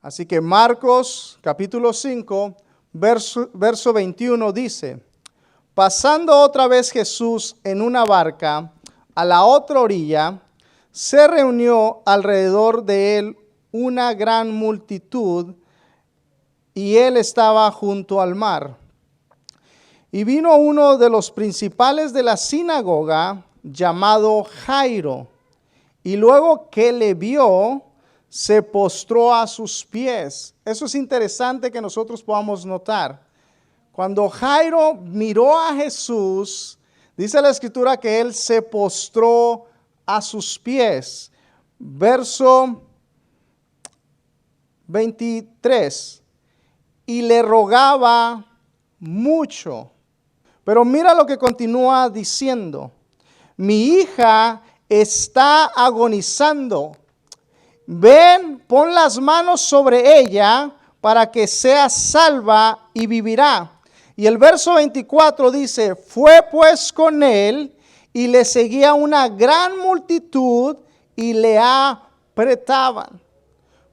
Así que Marcos capítulo 5, verso 21 dice: pasando otra vez Jesús en una barca a la otra orilla, se reunió alrededor de él una gran multitud, y él estaba junto al mar. Y vino uno de los principales de la sinagoga, llamado Jairo, y luego que le vio, se postró a sus pies. Eso es interesante que nosotros podamos notar. Cuando Jairo miró a Jesús, dice la Escritura que él se postró a sus pies. Verso 23. Y le rogaba mucho. Pero mira lo que continúa diciendo. Mi hija está agonizando. Ven, pon las manos sobre ella para que sea salva y vivirá. Y el verso 24 dice: fue pues con él y le seguía una gran multitud y le apretaban.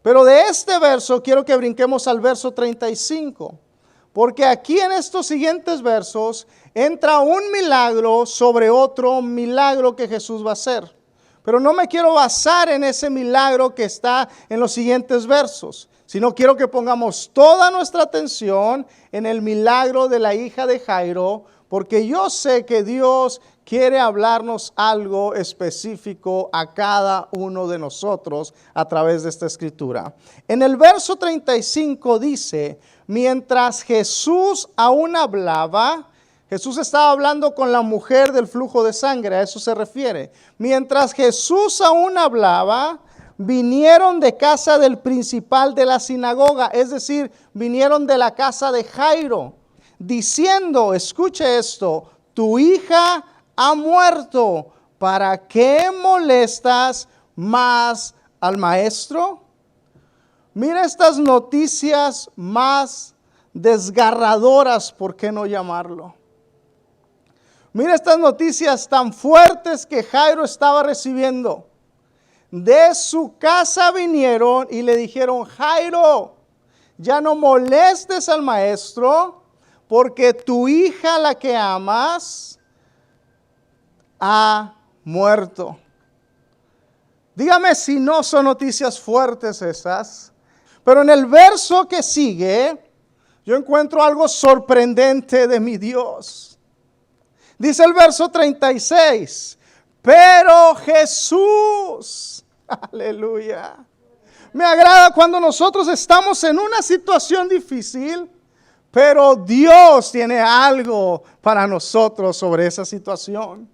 Pero de este verso quiero que brinquemos al verso 35. Porque aquí en estos siguientes versos entra un milagro sobre otro milagro que Jesús va a hacer. Pero no me quiero basar en ese milagro que está en los siguientes versos, sino quiero que pongamos toda nuestra atención en el milagro de la hija de Jairo, porque yo sé que Dios quiere hablarnos algo específico a cada uno de nosotros a través de esta escritura. En el verso 35 dice: mientras Jesús aún hablaba, Jesús estaba hablando con la mujer del flujo de sangre, a eso se refiere. Mientras Jesús aún hablaba, vinieron de casa del principal de la sinagoga, es decir, vinieron de la casa de Jairo, diciendo, escuche esto: tu hija ha muerto, ¿para qué molestas más al maestro? Mira estas noticias más desgarradoras, ¿por qué no llamarlo? Mira estas noticias tan fuertes que Jairo estaba recibiendo. De su casa vinieron y le dijeron: Jairo, ya no molestes al maestro, porque tu hija, la que amas, ha muerto. Dígame si no son noticias fuertes esas. Pero en el verso que sigue, yo encuentro algo sorprendente de mi Dios. Dice el verso 36, pero Jesús, aleluya. Me agrada cuando nosotros estamos en una situación difícil, pero Dios tiene algo para nosotros sobre esa situación.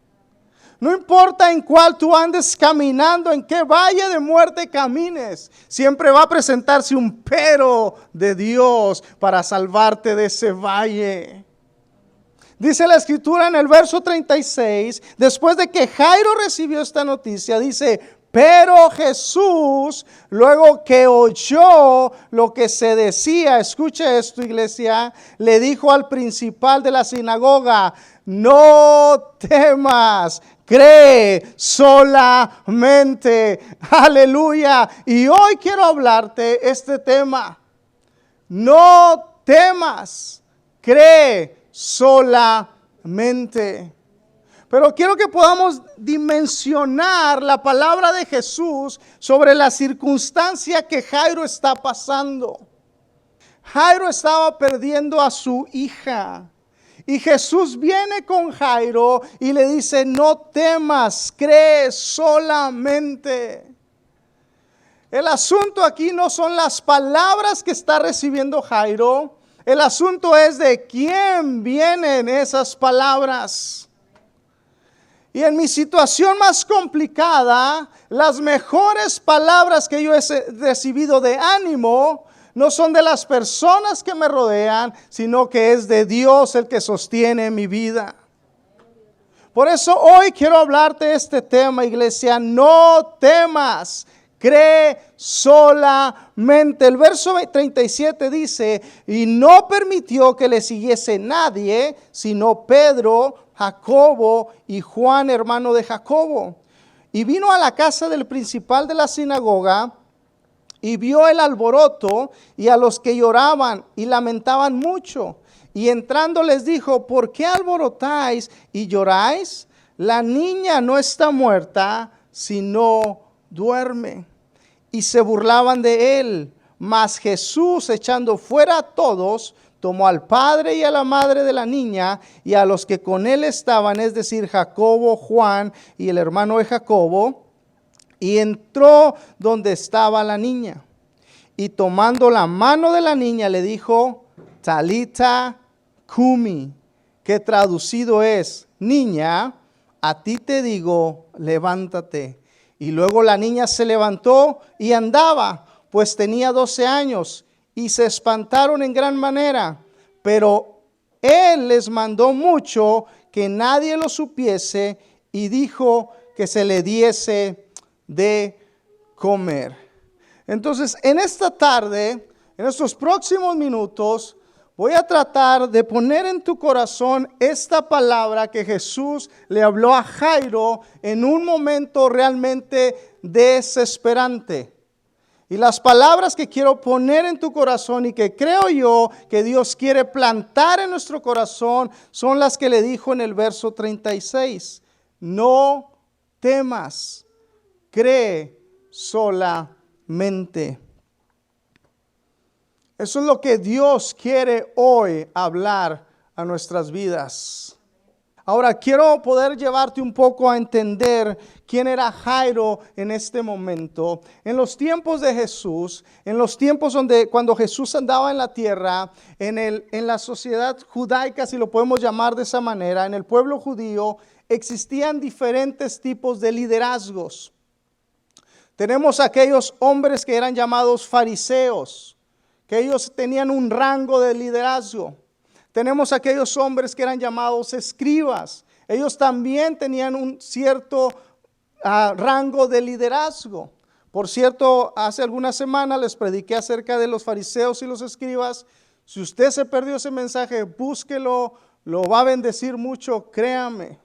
No importa en cuál tú andes caminando, en qué valle de muerte camines, siempre va a presentarse un pero de Dios para salvarte de ese valle. Dice la escritura en el verso 36, después de que Jairo recibió esta noticia, dice: pero Jesús, luego que oyó lo que se decía, escuche esto, iglesia, le dijo al principal de la sinagoga: no temas, cree solamente. Aleluya. Y hoy quiero hablarte este tema: no temas, cree solamente. Pero quiero que podamos dimensionar la palabra de Jesús sobre la circunstancia que Jairo está pasando. Jairo estaba perdiendo a su hija. Y Jesús viene con Jairo y le dice: no temas, cree solamente. El asunto aquí no son las palabras que está recibiendo Jairo. El asunto es de quién vienen esas palabras. Y en mi situación más complicada, las mejores palabras que yo he recibido de ánimo no son de las personas que me rodean, sino que es de Dios el que sostiene mi vida. Por eso hoy quiero hablarte de este tema, iglesia: no temas, cree solamente. El verso 37 dice: y no permitió que le siguiese nadie, sino Pedro, Jacobo y Juan, hermano de Jacobo. Y vino a la casa del principal de la sinagoga, y vio el alboroto y a los que lloraban y lamentaban mucho. Y entrando les dijo: ¿por qué alborotáis y lloráis? La niña no está muerta, sino duerme. Y se burlaban de él. Mas Jesús, echando fuera a todos, tomó al padre y a la madre de la niña y a los que con él estaban, es decir, Jacobo, Juan y el hermano de Jacobo, y entró donde estaba la niña. Y tomando la mano de la niña le dijo: Talita cumi, que traducido es: niña, a ti te digo, levántate. Y luego la niña se levantó y andaba, pues tenía 12 años, y se espantaron en gran manera. Pero él les mandó mucho que nadie lo supiese, y dijo que se le diese de comer. Entonces, en esta tarde, en estos próximos minutos, voy a tratar de poner en tu corazón esta palabra que Jesús le habló a Jairo en un momento realmente desesperante. Y las palabras que quiero poner en tu corazón y que creo yo que Dios quiere plantar en nuestro corazón son las que le dijo en el verso 36. No temas, cree solamente. Eso es lo que Dios quiere hoy hablar a nuestras vidas. Ahora quiero poder llevarte un poco a entender quién era Jairo en este momento. En los tiempos de Jesús, en los tiempos cuando Jesús andaba en la tierra, en la sociedad judaica, si lo podemos llamar de esa manera, en el pueblo judío, existían diferentes tipos de liderazgos. Tenemos aquellos hombres que eran llamados fariseos, que ellos tenían un rango de liderazgo. Tenemos aquellos hombres que eran llamados escribas. Ellos también tenían un cierto rango de liderazgo. Por cierto, hace algunas semanas les prediqué acerca de los fariseos y los escribas. Si usted se perdió ese mensaje, búsquelo, lo va a bendecir mucho, créame,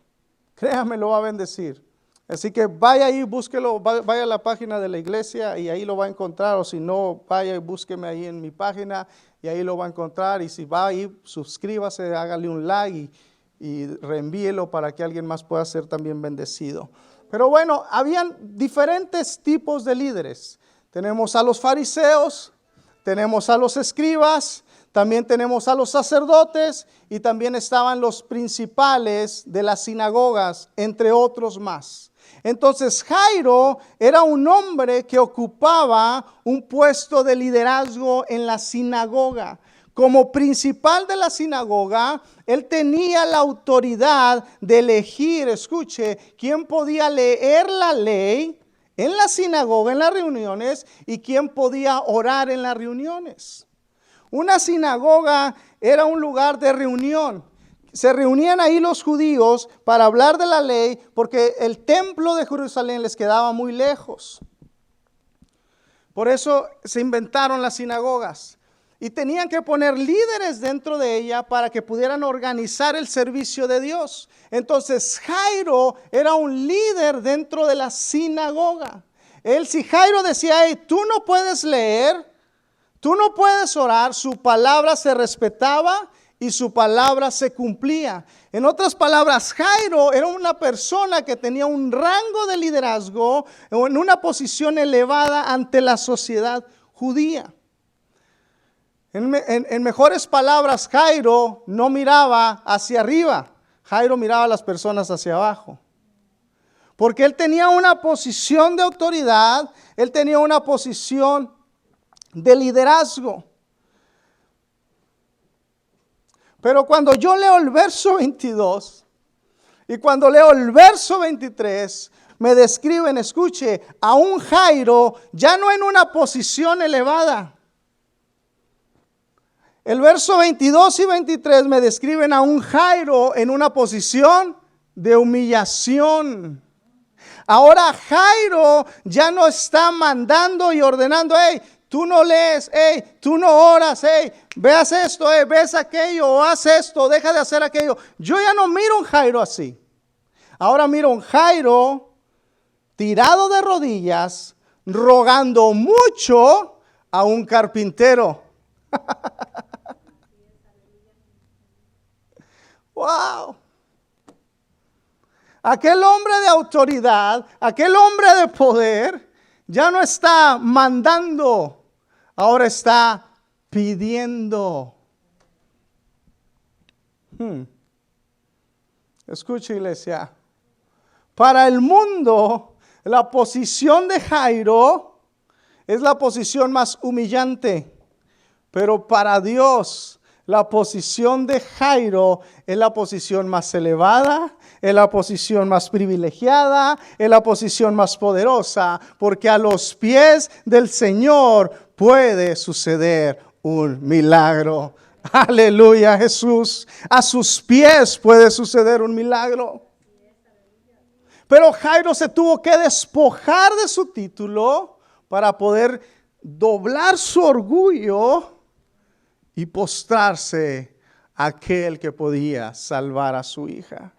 lo va a bendecir. Así que vaya ahí, búsquelo, vaya a la página de la iglesia y ahí lo va a encontrar, o si no, vaya y búsqueme ahí en mi página y ahí lo va a encontrar. Y si va ahí, suscríbase, hágale un like y reenvíelo para que alguien más pueda ser también bendecido. Pero bueno, habían diferentes tipos de líderes. Tenemos a los fariseos, tenemos a los escribas, también tenemos a los sacerdotes y también estaban los principales de las sinagogas, entre otros más. Entonces Jairo era un hombre que ocupaba un puesto de liderazgo en la sinagoga. Como principal de la sinagoga, él tenía la autoridad de elegir, escuche, quién podía leer la ley en la sinagoga, en las reuniones, y quién podía orar en las reuniones. Una sinagoga era un lugar de reunión. Se reunían ahí los judíos para hablar de la ley porque el templo de Jerusalén les quedaba muy lejos. Por eso se inventaron las sinagogas y tenían que poner líderes dentro de ella para que pudieran organizar el servicio de Dios. Entonces Jairo era un líder dentro de la sinagoga. Si Jairo decía: hey, tú no puedes leer, tú no puedes orar, su palabra se respetaba y su palabra se cumplía. En otras palabras, Jairo era una persona que tenía un rango de liderazgo en una posición elevada ante la sociedad judía. En mejores palabras, Jairo no miraba hacia arriba, Jairo miraba a las personas hacia abajo. Porque él tenía una posición de autoridad, él tenía una posición de liderazgo. Pero cuando yo leo el verso 22 y cuando leo el verso 23, me describen, escuche, a un Jairo ya no en una posición elevada. El verso 22 y 23 me describen a un Jairo en una posición de humillación. Ahora Jairo ya no está mandando y ordenando: hey, tú no lees, hey, tú no oras, hey, veas esto, hey, ves aquello, o haz esto, deja de hacer aquello. Yo ya no miro a un Jairo así. Ahora miro a un Jairo tirado de rodillas, rogando mucho a un carpintero. Wow. Aquel hombre de autoridad, aquel hombre de poder, ya no está mandando, ahora está pidiendo. Escucha, iglesia. Para el mundo, la posición de Jairo es la posición más humillante. Pero para Dios, la posición de Jairo es la posición más elevada, es la posición más privilegiada, es la posición más poderosa, porque a los pies del Señor puede suceder un milagro. Aleluya, Jesús. A sus pies puede suceder un milagro. Pero Jairo se tuvo que despojar de su título para poder doblar su orgullo y postrarse a aquel que podía salvar a su hija.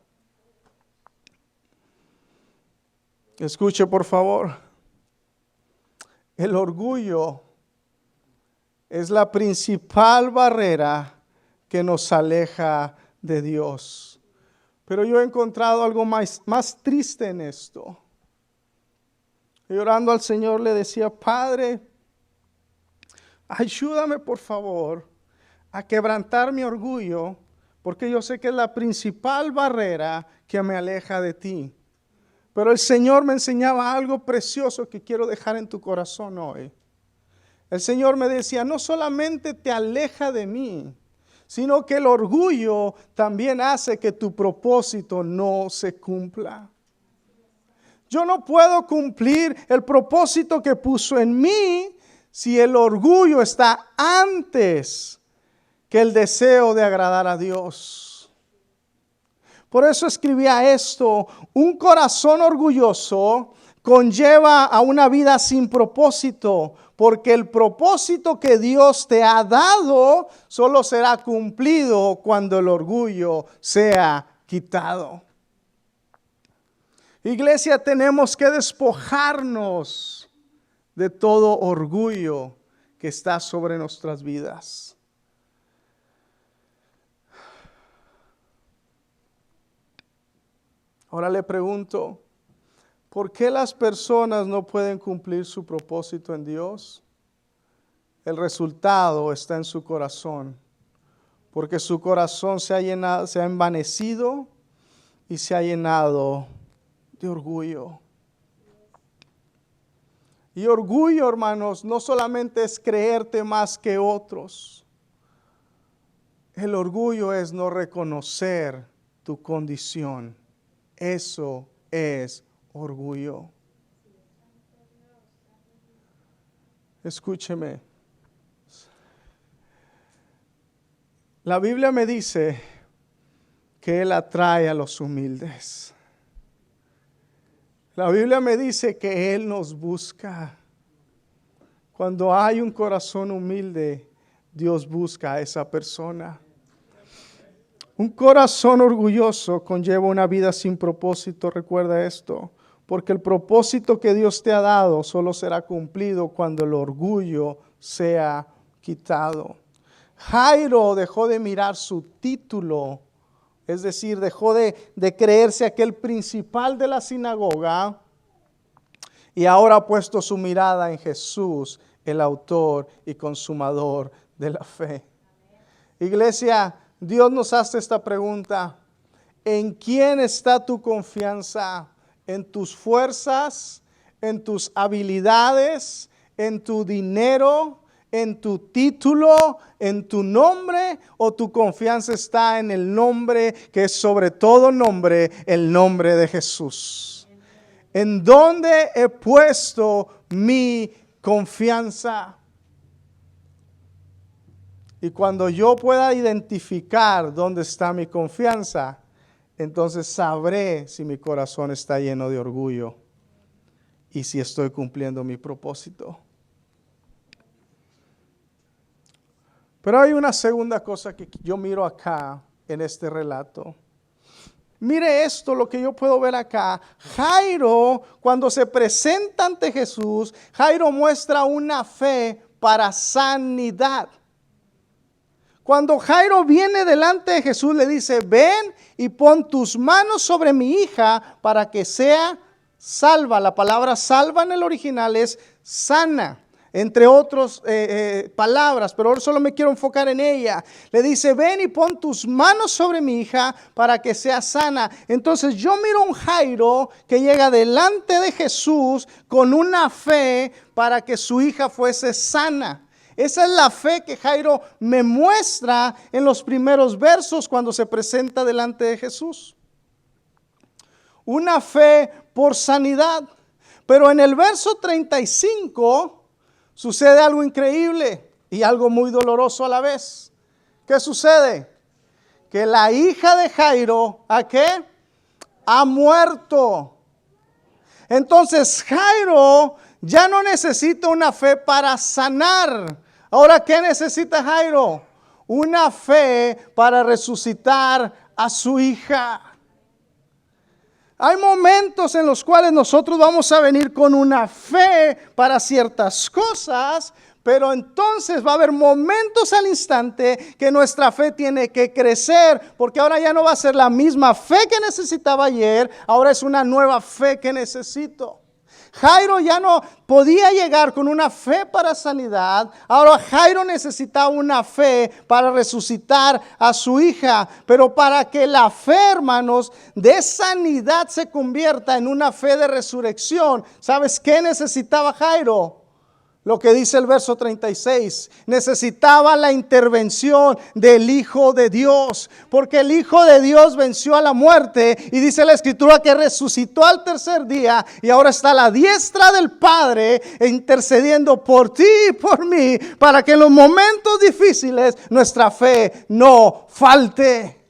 Escuche, por favor. El orgullo es la principal barrera que nos aleja de Dios. Pero yo he encontrado algo más triste en esto. Y orando al Señor le decía, Padre, ayúdame por favor a quebrantar mi orgullo, porque yo sé que es la principal barrera que me aleja de ti. Pero el Señor me enseñaba algo precioso que quiero dejar en tu corazón hoy. El Señor me decía, no solamente te aleja de mí, sino que el orgullo también hace que tu propósito no se cumpla. Yo no puedo cumplir el propósito que puso en mí si el orgullo está antes que el deseo de agradar a Dios. Por eso escribía esto: un corazón orgulloso conlleva a una vida sin propósito, porque el propósito que Dios te ha dado solo será cumplido cuando el orgullo sea quitado. Iglesia, tenemos que despojarnos de todo orgullo que está sobre nuestras vidas. Ahora le pregunto, ¿por qué las personas no pueden cumplir su propósito en Dios? El resultado está en su corazón, porque su corazón se ha envanecido y se ha llenado de orgullo. Y orgullo, hermanos, no solamente es creerte más que otros. El orgullo es no reconocer tu condición. Eso es orgullo. Escúcheme. La Biblia me dice que Él atrae a los humildes. La Biblia me dice que Él nos busca. Cuando hay un corazón humilde, Dios busca a esa persona. Un corazón orgulloso conlleva una vida sin propósito. Recuerda esto, porque el propósito que Dios te ha dado solo será cumplido cuando el orgullo sea quitado. Jairo dejó de mirar su título, es decir, dejó de creerse aquel principal de la sinagoga y ahora ha puesto su mirada en Jesús, el autor y consumador de la fe. Iglesia, Dios nos hace esta pregunta: ¿en quién está tu confianza? ¿En tus fuerzas? ¿En tus habilidades? ¿En tu dinero? ¿En tu título? ¿En tu nombre? ¿O tu confianza está en el nombre que es sobre todo nombre, el nombre de Jesús? ¿En dónde he puesto mi confianza? Y cuando yo pueda identificar dónde está mi confianza, entonces sabré si mi corazón está lleno de orgullo y si estoy cumpliendo mi propósito. Pero hay una segunda cosa que yo miro acá en este relato. Mire esto, lo que yo puedo ver acá. Jairo, cuando se presenta ante Jesús, Jairo muestra una fe para sanidad. Cuando Jairo viene delante de Jesús, le dice, ven y pon tus manos sobre mi hija para que sea salva. La palabra salva en el original es sana, entre otras palabras, pero ahora solo me quiero enfocar en ella. Le dice, ven y pon tus manos sobre mi hija para que sea sana. Entonces yo miro a un Jairo que llega delante de Jesús con una fe para que su hija fuese sana. Esa es la fe que Jairo me muestra en los primeros versos cuando se presenta delante de Jesús. Una fe por sanidad. Pero en el verso 35 sucede algo increíble y algo muy doloroso a la vez. ¿Qué sucede? Que la hija de Jairo, ¿a qué? Ha muerto. Entonces Jairo ya no necesita una fe para sanar. Ahora, ¿qué necesita Jairo? Una fe para resucitar a su hija. Hay momentos en los cuales nosotros vamos a venir con una fe para ciertas cosas, pero entonces va a haber momentos al instante que nuestra fe tiene que crecer, porque ahora ya no va a ser la misma fe que necesitaba ayer, ahora es una nueva fe que necesito. Jairo ya no podía llegar con una fe para sanidad. Ahora Jairo necesitaba una fe para resucitar a su hija. Pero para que la fe, hermanos, de sanidad se convierta en una fe de resurrección, ¿sabes qué necesitaba Jairo? Lo que dice el verso 36, necesitaba la intervención del Hijo de Dios, porque el Hijo de Dios venció a la muerte y dice la Escritura que resucitó al tercer día y ahora está a la diestra del Padre intercediendo por ti y por mí, para que en los momentos difíciles nuestra fe no falte.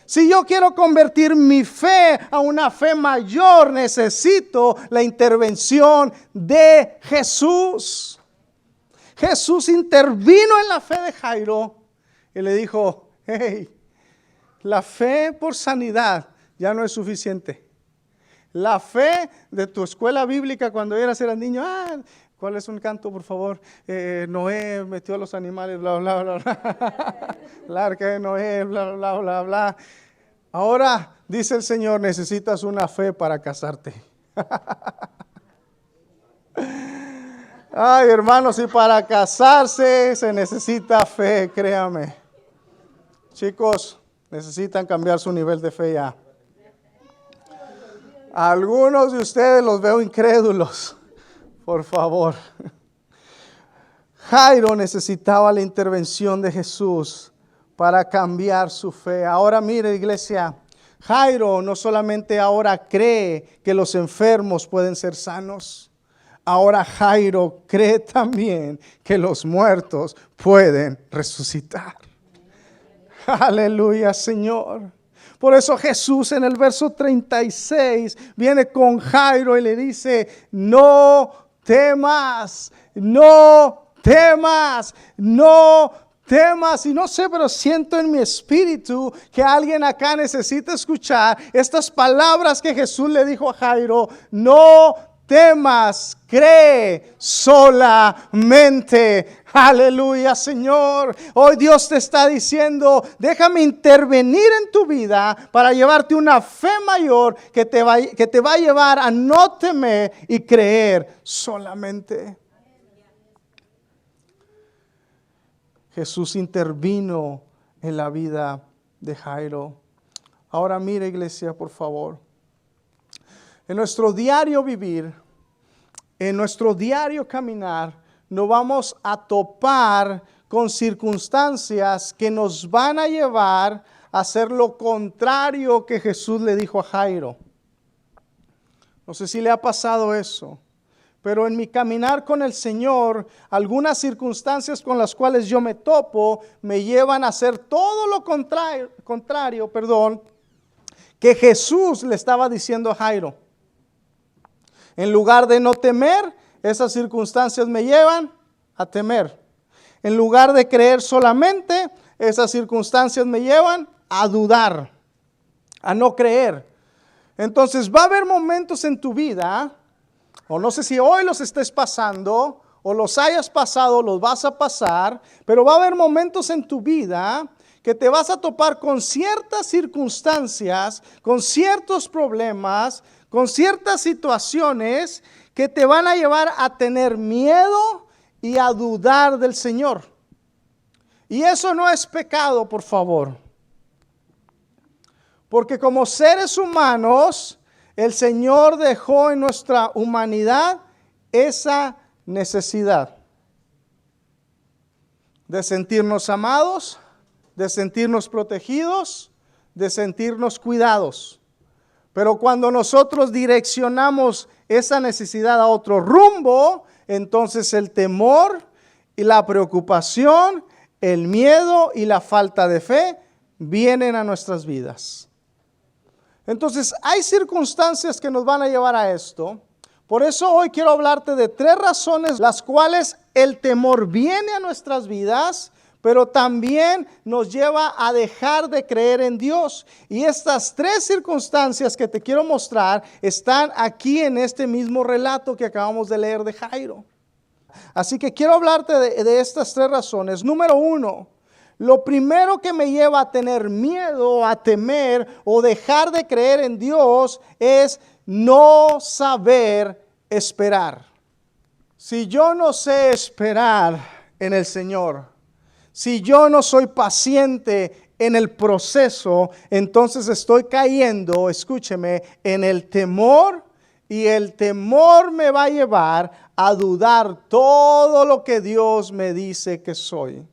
Si yo quiero convertir mi fe a una fe mayor, necesito la intervención de Jesús. Jesús intervino en la fe de Jairo y le dijo, hey, la fe por sanidad ya no es suficiente. La fe de tu escuela bíblica cuando eras niño, ¿cuál es un canto, por favor? Noé metió a los animales, bla, bla, bla, bla. El arca de Noé, bla, bla, bla, bla. Ahora, dice el Señor, necesitas una fe para casarte. Ay, hermanos, y para casarse se necesita fe, créame. Chicos, necesitan cambiar su nivel de fe ya. Algunos de ustedes los veo incrédulos. Por favor. Jairo necesitaba la intervención de Jesús para cambiar su fe. Ahora mire, iglesia, Jairo no solamente ahora cree que los enfermos pueden ser sanos. Ahora Jairo cree también que los muertos pueden resucitar. Aleluya, Señor. Por eso Jesús en el verso 36 viene con Jairo y le dice, no temas, no temas, no temas. Y no sé, pero siento en mi espíritu que alguien acá necesita escuchar estas palabras que Jesús le dijo a Jairo. No temas, cree solamente. Aleluya, Señor. Hoy Dios te está diciendo, déjame intervenir en tu vida para llevarte una fe mayor que te va a llevar a no temer y creer solamente. Jesús intervino en la vida de Jairo. Ahora mire, iglesia, por favor. En nuestro diario vivir, en nuestro diario caminar, nos vamos a topar con circunstancias que nos van a llevar a hacer lo contrario que Jesús le dijo a Jairo. No sé si le ha pasado eso, pero en mi caminar con el Señor, algunas circunstancias con las cuales yo me topo me llevan a hacer todo lo contrario, que Jesús le estaba diciendo a Jairo. En lugar de no temer, esas circunstancias me llevan a temer. En lugar de creer solamente, esas circunstancias me llevan a dudar, a no creer. Entonces va a haber momentos en tu vida, o no sé si hoy los estés pasando, o los hayas pasado, los vas a pasar, pero va a haber momentos en tu vida que te vas a topar con ciertas circunstancias, con ciertos problemas, con ciertas situaciones que te van a llevar a tener miedo y a dudar del Señor. Y eso no es pecado, por favor. Porque como seres humanos, el Señor dejó en nuestra humanidad esa necesidad de sentirnos amados, de sentirnos protegidos, de sentirnos cuidados. Pero cuando nosotros direccionamos esa necesidad a otro rumbo, entonces el temor y la preocupación, el miedo y la falta de fe vienen a nuestras vidas. Entonces hay circunstancias que nos van a llevar a esto. Por eso hoy quiero hablarte de 3 razones las cuales el temor viene a nuestras vidas, pero también nos lleva a dejar de creer en Dios. Y estas 3 circunstancias que te quiero mostrar están aquí en este mismo relato que acabamos de leer de Jairo. Así que quiero hablarte de estas 3 razones. Número 1, lo primero que me lleva a tener miedo, a temer o dejar de creer en Dios es no saber esperar. Si yo no sé esperar en el Señor, si yo no soy paciente en el proceso, entonces estoy cayendo, escúcheme, en el temor, y el temor me va a llevar a dudar todo lo que Dios me dice que soy.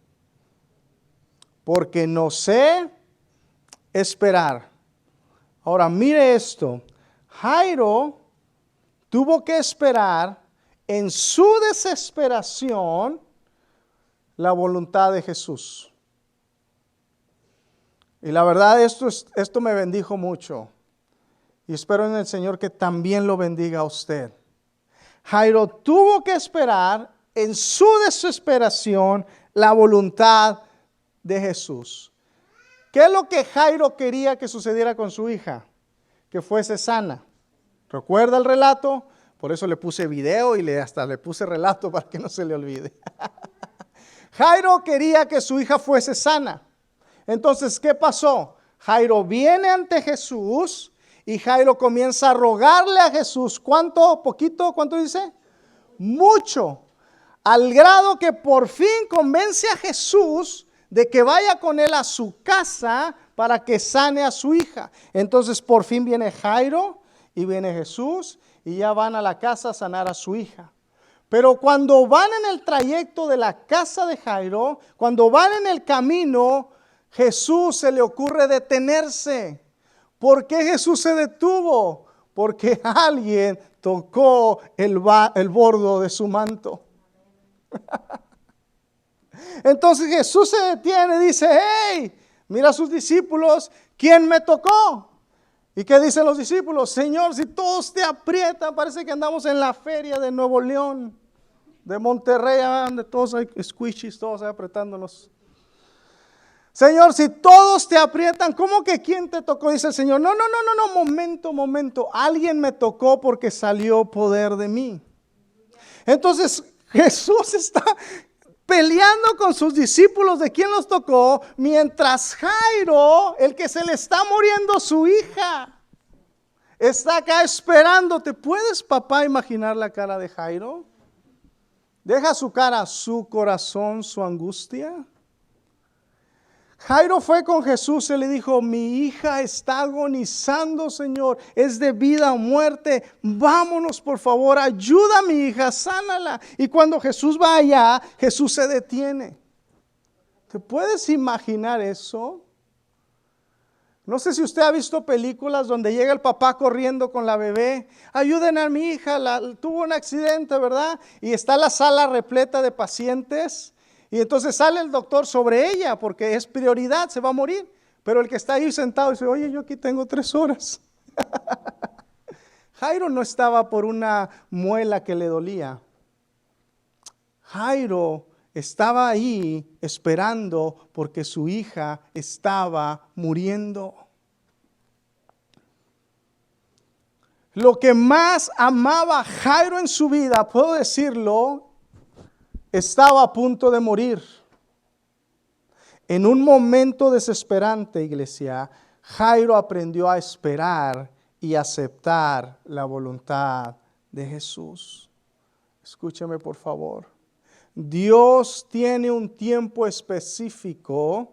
Porque no sé esperar. Ahora mire esto, Jairo tuvo que esperar en su desesperación la voluntad de Jesús. Y la verdad esto me bendijo mucho. Y espero en el Señor que también lo bendiga a usted. Jairo tuvo que esperar en su desesperación la voluntad de Jesús. ¿Qué es lo que Jairo quería que sucediera con su hija? Que fuese sana. ¿Recuerda el relato? Por eso le puse video y hasta le puse relato para que no se le olvide. Jairo quería que su hija fuese sana. Entonces, ¿qué pasó? Jairo viene ante Jesús y Jairo comienza a rogarle a Jesús. ¿Cuánto? ¿Poquito? ¿Cuánto dice? Mucho. Al grado que por fin convence a Jesús de que vaya con él a su casa para que sane a su hija. Entonces por fin viene Jairo y viene Jesús y ya van a la casa a sanar a su hija. Pero cuando van en el trayecto de la casa de Jairo, cuando van en el camino, Jesús se le ocurre detenerse. ¿Por qué Jesús se detuvo? Porque alguien tocó el bordo de su manto. Entonces Jesús se detiene y dice, hey, mira a sus discípulos, ¿quién me tocó? ¿Y qué dicen los discípulos? Señor, si todos te aprietan, parece que andamos en la feria de Nuevo León, de Monterrey, donde todos hay squishies, todos ahí apretándonos. Señor, si todos te aprietan, ¿cómo que quién te tocó? Dice el Señor, no, momento, alguien me tocó porque salió poder de mí. Entonces Jesús está peleando con sus discípulos de quién los tocó, mientras Jairo, el que se le está muriendo su hija, está acá esperando. ¿Te puedes, papá, imaginar la cara de Jairo? Deja su cara, su corazón, su angustia. Jairo fue con Jesús y le dijo, mi hija está agonizando, Señor, es de vida o muerte, vámonos por favor, ayuda a mi hija, sánala. Y cuando Jesús va allá, Jesús se detiene. ¿Te puedes imaginar eso? No sé si usted ha visto películas donde llega el papá corriendo con la bebé, ayuden a mi hija, tuvo un accidente, ¿verdad? Y está la sala repleta de pacientes. Y entonces sale el doctor sobre ella porque es prioridad, se va a morir. Pero el que está ahí sentado dice, oye, yo aquí tengo 3 horas. Jairo no estaba por una muela que le dolía. Jairo estaba ahí esperando porque su hija estaba muriendo. Lo que más amaba Jairo en su vida, puedo decirlo, estaba a punto de morir. En un momento desesperante, iglesia, Jairo aprendió a esperar y aceptar la voluntad de Jesús. Escúchame por favor. Dios tiene un tiempo específico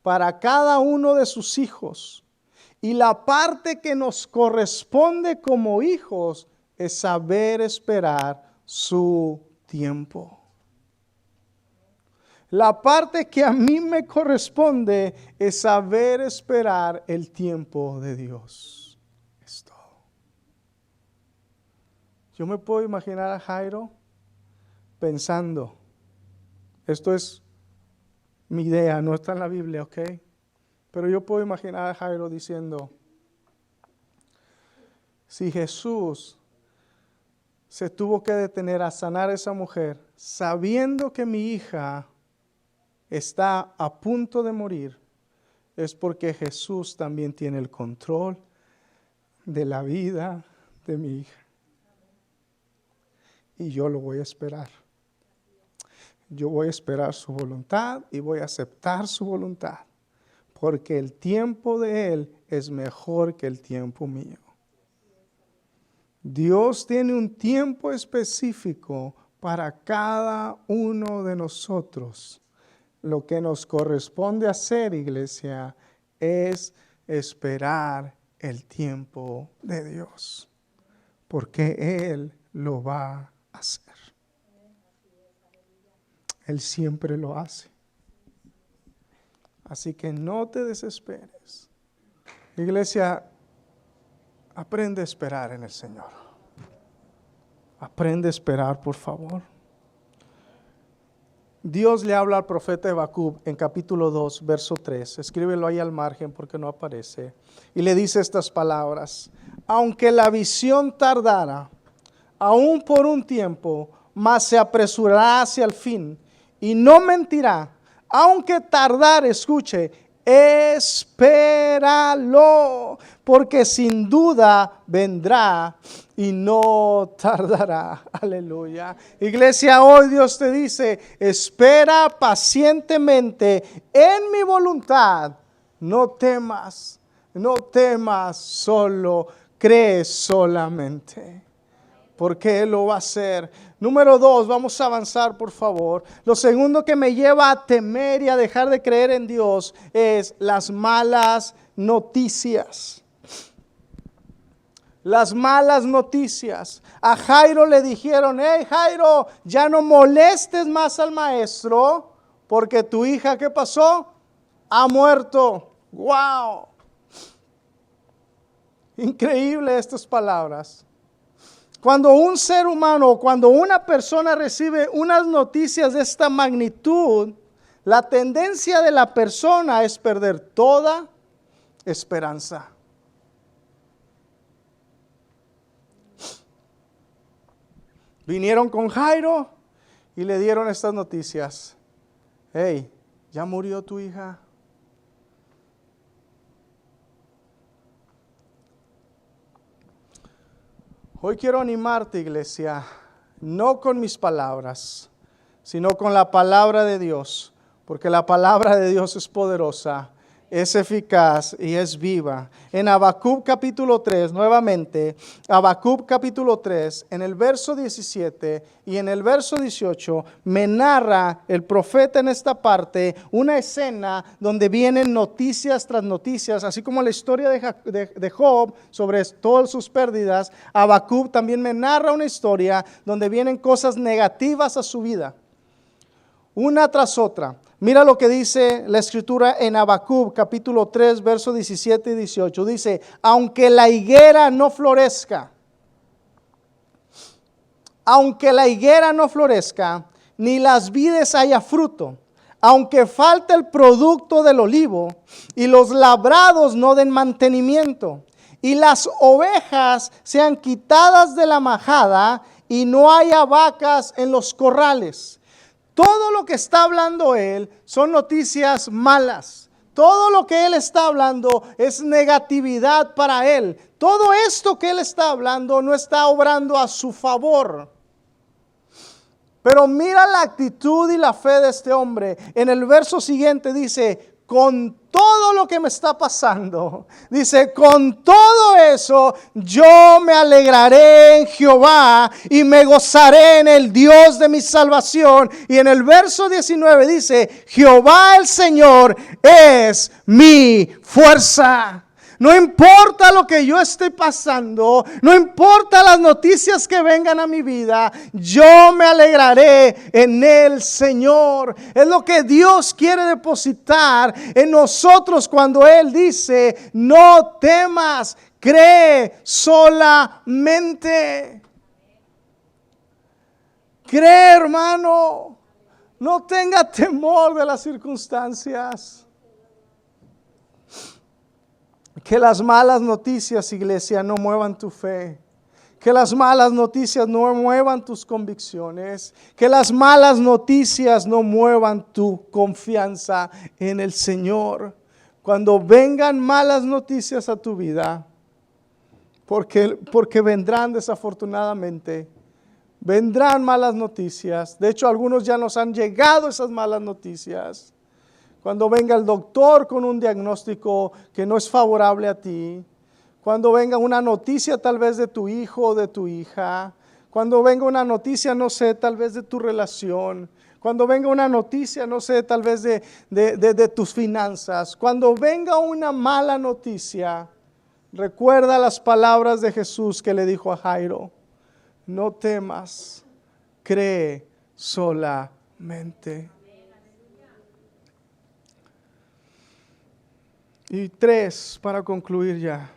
para cada uno de sus hijos. Y la parte que nos corresponde como hijos es saber esperar su tiempo. La parte que a mí me corresponde es saber esperar el tiempo de Dios. Es todo. Yo me puedo imaginar a Jairo pensando, esto es mi idea, no está en la Biblia, ¿ok? Pero yo puedo imaginar a Jairo diciendo, si Jesús se tuvo que detener a sanar a esa mujer, sabiendo que mi hija está a punto de morir, es porque Jesús también tiene el control de la vida de mi hija. Y yo lo voy a esperar. Yo voy a esperar su voluntad y voy a aceptar su voluntad, porque el tiempo de Él es mejor que el tiempo mío. Dios tiene un tiempo específico para cada uno de nosotros. Lo que nos corresponde hacer, iglesia, es esperar el tiempo de Dios, porque Él lo va a hacer. Él siempre lo hace. Así que no te desesperes. Iglesia, aprende a esperar en el Señor. Aprende a esperar, por favor. Dios le habla al profeta Habacuc en capítulo 2, verso 3. Escríbelo ahí al margen porque no aparece. Y le dice estas palabras. Aunque la visión tardara, aún por un tiempo, mas se apresurará hacia el fin. Y no mentirá, aunque tardar, escuche, espéralo, porque sin duda vendrá y no tardará. Aleluya. Iglesia, hoy Dios te dice, espera pacientemente en mi voluntad. No temas, solo cree solamente. Porque Él lo va a hacer. Número 2, vamos a avanzar por favor. Lo segundo que me lleva a temer y a dejar de creer en Dios es las malas noticias. Las malas noticias. A Jairo le dijeron, hey Jairo, ya no molestes más al maestro, porque tu hija, ¿qué pasó? Ha muerto. ¡Wow! Increíble estas palabras. Cuando un ser humano, cuando una persona recibe unas noticias de esta magnitud, la tendencia de la persona es perder toda esperanza. Vinieron con Jairo y le dieron estas noticias. Hey, ¿ya murió tu hija? Hoy quiero animarte, iglesia, no con mis palabras, sino con la palabra de Dios, porque la palabra de Dios es poderosa, es eficaz y es viva. En Habacuc capítulo 3, nuevamente, Habacuc capítulo 3, en el verso 17 y en el verso 18, me narra el profeta en esta parte una escena donde vienen noticias tras noticias, así como la historia de Job sobre todas sus pérdidas. Habacuc también me narra una historia donde vienen cosas negativas a su vida, una tras otra. Mira lo que dice la escritura en Habacuc capítulo 3, versos 17 y 18. Dice, aunque la higuera no florezca, ni las vides haya fruto, aunque falte el producto del olivo, y los labrados no den mantenimiento, y las ovejas sean quitadas de la majada, y no haya vacas en los corrales. Todo lo que está hablando él son noticias malas. Todo lo que él está hablando es negatividad para él. Todo esto que él está hablando no está obrando a su favor. Pero mira la actitud y la fe de este hombre. En el verso siguiente dice, con todo lo que me está pasando, dice, con todo eso, yo me alegraré en Jehová y me gozaré en el Dios de mi salvación. Y en el verso 19 dice, Jehová el Señor es mi fuerza. No importa lo que yo esté pasando, no importa las noticias que vengan a mi vida, yo me alegraré en el Señor. Es lo que Dios quiere depositar en nosotros cuando Él dice, no temas, cree solamente. Cree, hermano, no tenga temor de las circunstancias. Que las malas noticias, iglesia, no muevan tu fe. Que las malas noticias no muevan tus convicciones. Que las malas noticias no muevan tu confianza en el Señor. Cuando vengan malas noticias a tu vida, porque vendrán desafortunadamente, vendrán malas noticias. De hecho, algunos ya nos han llegado esas malas noticias. Cuando venga el doctor con un diagnóstico que no es favorable a ti. Cuando venga una noticia tal vez de tu hijo o de tu hija. Cuando venga una noticia, no sé, tal vez de tu relación. Cuando venga una noticia, no sé, tal vez de tus finanzas. Cuando venga una mala noticia, recuerda las palabras de Jesús que le dijo a Jairo. No temas, cree solamente. Y 3, para concluir ya.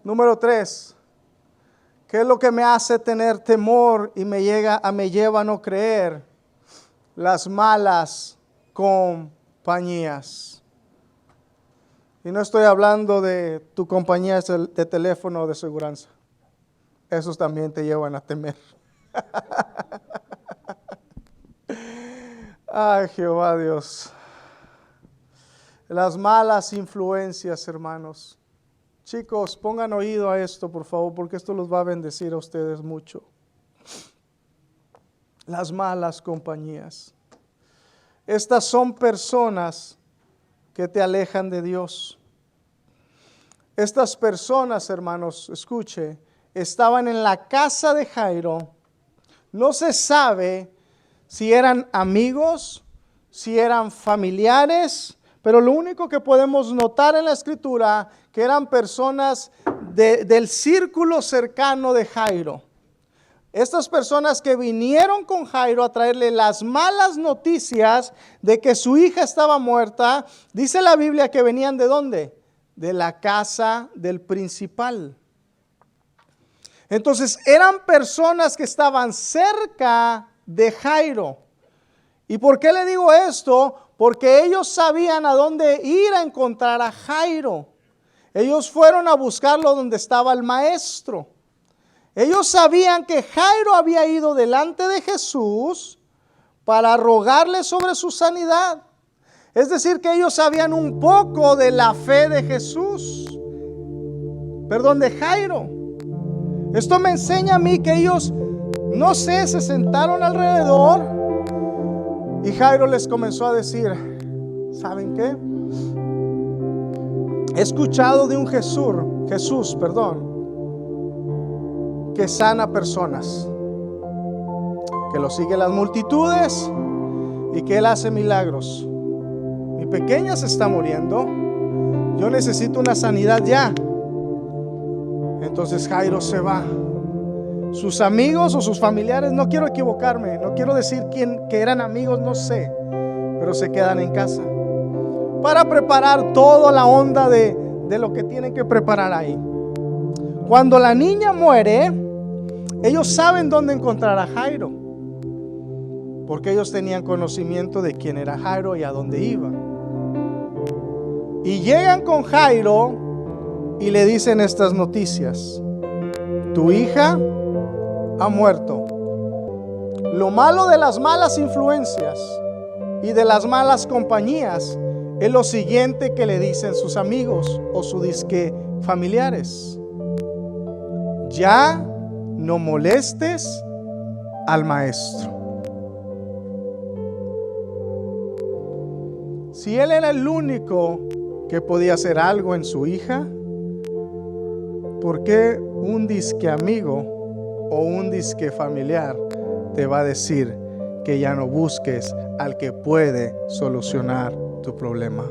Número 3. ¿Qué es lo que me hace tener temor y me lleva a no creer? Las malas compañías. Y no estoy hablando de tu compañía de teléfono o de seguranza. Esos también te llevan a temer. Ay, Jehová Dios. Las malas influencias, hermanos. Chicos, pongan oído a esto, por favor, porque esto los va a bendecir a ustedes mucho. Las malas compañías. Estas son personas que te alejan de Dios. Estas personas, hermanos, escuche, estaban en la casa de Jairo. No se sabe si eran amigos, si eran familiares, pero lo único que podemos notar en la escritura, que eran personas del círculo cercano de Jairo. Estas personas que vinieron con Jairo a traerle las malas noticias de que su hija estaba muerta, dice la Biblia que venían ¿de dónde? De la casa del principal. Entonces eran personas que estaban cerca de Jairo. ¿Y por qué le digo esto? Porque ellos sabían a dónde ir a encontrar a Jairo. Ellos fueron a buscarlo donde estaba el maestro. Ellos sabían que Jairo había ido delante de Jesús para rogarle sobre su sanidad. Es decir, que ellos sabían un poco de la fe de Jesús. Perdón, de Jairo. Esto me enseña a mí que ellos, no sé, se sentaron alrededor. Y Jairo les comenzó a decir, ¿saben qué? He escuchado de un Jesús, que sana personas, que lo siguen las multitudes y que Él hace milagros. Mi pequeña se está muriendo, yo necesito una sanidad ya. Entonces Jairo se va. Sus amigos o sus familiares, no quiero equivocarme, no quiero decir quién, que eran amigos, no sé, pero se quedan en casa para preparar toda la onda de lo que tienen que preparar ahí. Cuando la niña muere, ellos saben dónde encontrar a Jairo, porque ellos tenían conocimiento de quién era Jairo y a dónde iba. Y llegan con Jairo y le dicen estas noticias: tu hija ha muerto. Lo malo de las malas influencias y de las malas compañías es lo siguiente que le dicen sus amigos o su disque familiares: ya no molestes al maestro. Si él era el único que podía hacer algo en su hija, ¿por qué un disque amigo o un disque familiar te va a decir que ya no busques al que puede solucionar tu problema?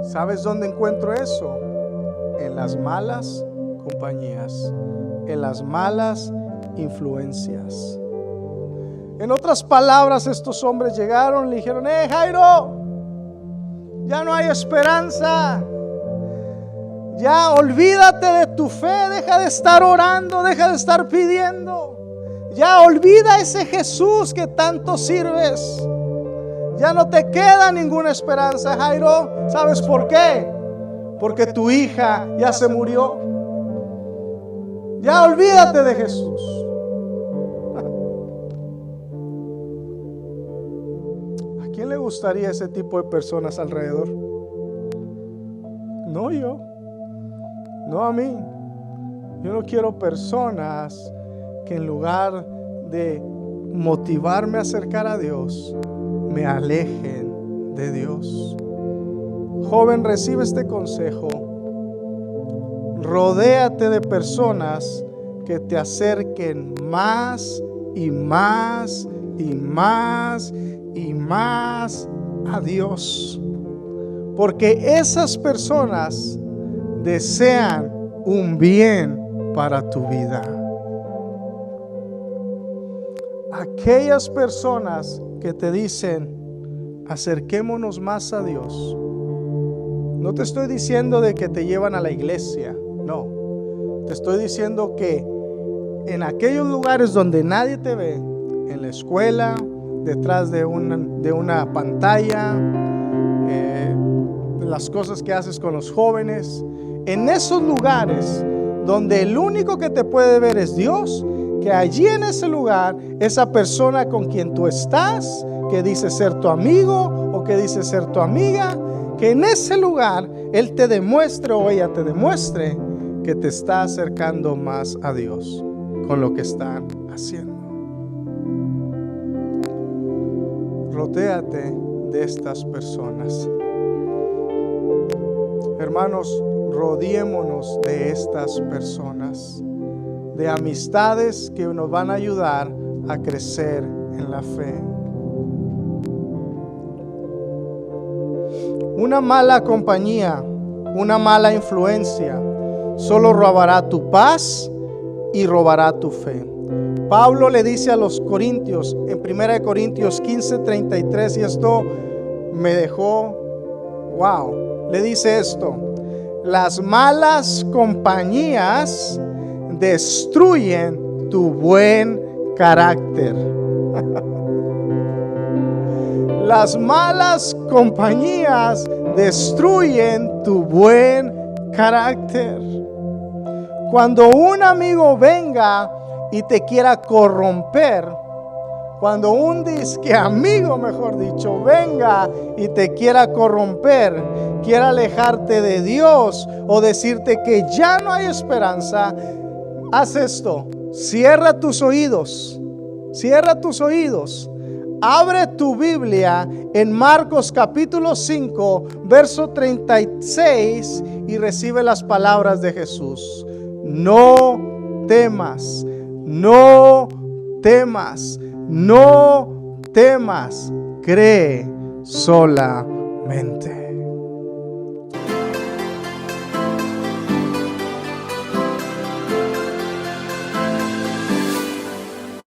¿Sabes dónde encuentro eso? En las malas compañías, en las malas influencias. En otras palabras, estos hombres llegaron y le dijeron: Jairo, ya no hay esperanza. Ya olvídate de tu fe, deja de estar orando, deja de estar pidiendo. Ya olvida ese Jesús que tanto sirves. Ya no te queda ninguna esperanza, Jairo. ¿Sabes por qué? Porque tu hija ya se murió. Ya olvídate de Jesús. ¿A quién le gustaría ese tipo de personas alrededor? No yo. No a mí. Yo no quiero personas que en lugar de motivarme a acercar a Dios, me alejen de Dios. Joven, recibe este consejo. Rodéate de personas que te acerquen más y más y más y más a Dios. Porque esas personas desean un bien para tu vida. Aquellas personas que te dicen: acerquémonos más a Dios. No te estoy diciendo de que te llevan a la iglesia, no. Te estoy diciendo que en aquellos lugares donde nadie te ve, en la escuela, detrás de una pantalla, las cosas que haces con los jóvenes, en esos lugares donde el único que te puede ver es Dios, que allí en ese lugar, esa persona con quien tú estás, que dice ser tu amigo o que dice ser tu amiga, que en ese lugar Él te demuestre o ella te demuestre que te está acercando más a Dios con lo que están haciendo. Rodéate de estas personas. Hermanos, rodeémonos de estas personas, de amistades que nos van a ayudar a crecer en la fe. Una mala compañía, una mala influencia, solo robará tu paz y robará tu fe. Pablo le dice a los corintios en 1 Corintios 15:33, y esto me dejó, wow, le dice esto: las malas compañías destruyen tu buen carácter. Las malas compañías destruyen tu buen carácter. Cuando un amigo venga y te quiera corromper, cuando un disque amigo, mejor dicho, venga y te quiera corromper, quiera alejarte de Dios o decirte que ya no hay esperanza, haz esto: cierra tus oídos, cierra tus oídos. Abre tu Biblia en Marcos capítulo 5, verso 36 y recibe las palabras de Jesús. No temas, no temas, no temas, cree solamente.